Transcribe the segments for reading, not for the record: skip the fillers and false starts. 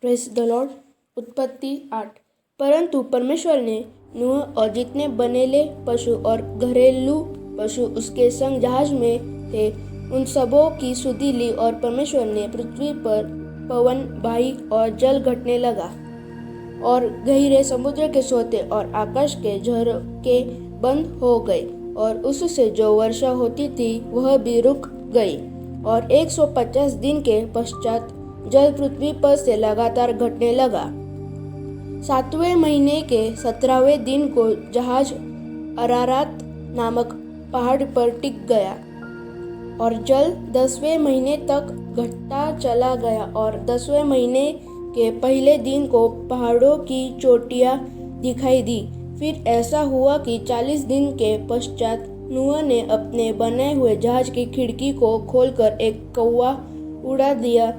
Praise the Lord. उत्पत्ति 8। परंतु परमेश्वर ने नूह और जितने बनेले पशु और घरेलू पशु उसके संग जहाज में थे उन सबों की सुधि ली, और परमेश्वर ने पृथ्वी पर पवन बहाई और जल घटने लगा, और गहरे समुद्र के सोते और आकाश के झरोखे बंद हो गए, और उससे जो वर्षा होती थी वह भी रुक गई। और 150 दिन के पश्चात जल पृथ्वी पर से लगातार घटने लगा। 7वें महीने के 17वें दिन को जहाज अरारात नामक पहाड़ पर टिक गया, और जल 10वें महीने तक घटता चला गया, और 10वें महीने के पहले दिन को पहाड़ों की चोटियां दिखाई दी। फिर ऐसा हुआ कि 40 दिन के पश्चात नूह ने अपने बनाए हुए जहाज की खिड़की को खोलकर एक कौवा उड़ा दिया।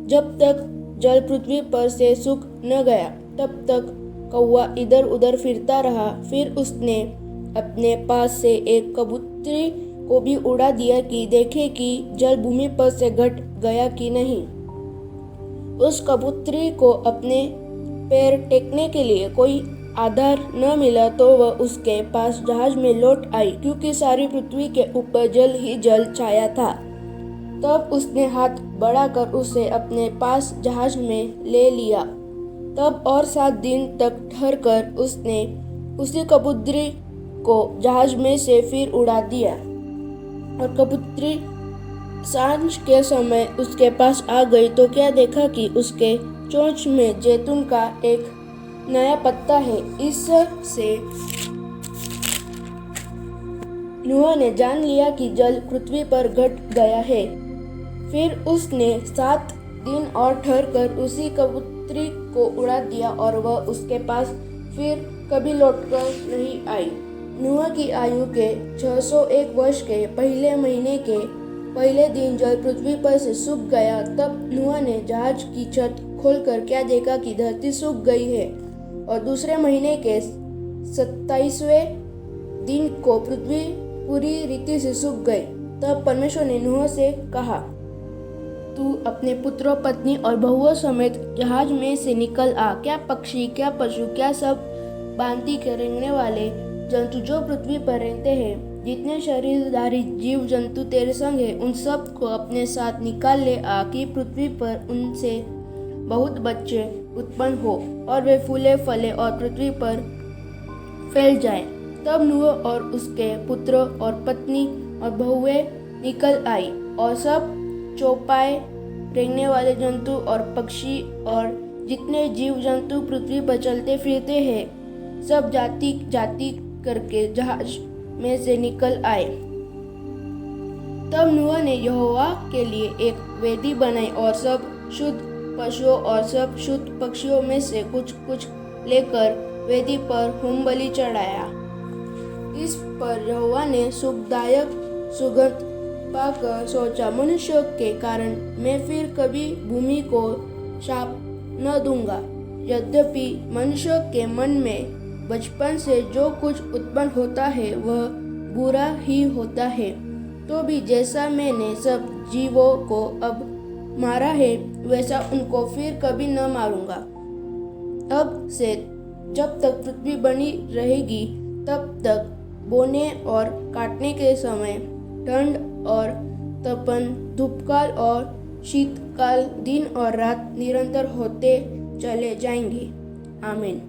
जब तक जल पृथ्वी पर से सूख न गया तब तक कौवा इधर उधर फिरता रहा। फिर उसने अपने पास से एक कबूतरी को भी उड़ा दिया कि देखे कि जल भूमि पर से घट गया कि नहीं। उस कबूतरी को अपने पैर टेकने के लिए कोई आधार न मिला तो वह उसके पास जहाज में लौट आई, क्योंकि सारी पृथ्वी के ऊपर जल ही जल छाया था। तब उसने हाथ बढ़ाकर उसे अपने पास जहाज में ले लिया। तब और 7 दिन तक ठहरकर उसने उसी कबूतरी को जहाज में से फिर उड़ा दिया, और कबूतरी सांझ के समय उसके पास आ गई तो क्या देखा कि उसके चोंच में जैतून का एक नया पत्ता है। इससे नूह ने जान लिया कि जल पृथ्वी पर घट गया है। फिर उसने 7 दिन और ठहरकर उसी कबूतरी को उड़ा दिया, और वह उसके पास फिर कभी लौटकर नहीं आई। नूह की आयु के 601 वर्ष के पहले महीने के पहले दिन जल पृथ्वी पर से सूख गया। तब नूह ने जहाज की छत खोलकर क्या देखा कि धरती सूख गई है, और दूसरे महीने के 27वें दिन को पृथ्वी पूरी रीति से सूख गई। तब परमेश्वर ने नूह से कहा, तू अपने पुत्रों, पत्नी और बहुओं समेत जहाज में से निकल आ। क्या पक्षी, क्या पशु, क्या सब बांती के रेंगने वाले जंतु जो पृथ्वी पर रहते हैं, जितने शरीरधारी जीव जंतु तेरे संग है, उन सब को अपने साथ निकाल ले आ, कि पृथ्वी पर उनसे बहुत बच्चे उत्पन्न हो, और वे फूले फले और पृथ्वी पर फैल जाएं। तब नूह और उसके पुत्र और पत्नी और बहुएं निकल आई, और सब चौपाए रेंगने वाले जंतु और पक्षी और जितने जीव जंतु पृथ्वी पर चलते फिरते हैं, सब जाति जाति करके जहाज में से निकल आए। तब नूह ने यहोवा के लिए एक वेदी बनाई, और सब शुद्ध पशुओं और सब शुद्ध पक्षियों में से कुछ कुछ लेकर वेदी पर होमबलि चढ़ाया। इस पर यहोवा ने सुखदायक सुगंध पाकर सोचा, मनुष्य के कारण मैं फिर कभी भूमि को शाप न दूंगा। यद्यपि मनुष्य के मन में बचपन से जो कुछ उत्पन्न होता है वह बुरा ही होता है, तो भी जैसा मैंने सब जीवों को अब मारा है वैसा उनको फिर कभी न मारूंगा। अब से जब तक पृथ्वी बनी रहेगी तब तक बोने और काटने के समय, ठंड और तपन, धूपकाल और शीतकाल, दिन और रात निरंतर होते चले जाएंगे। आमीन।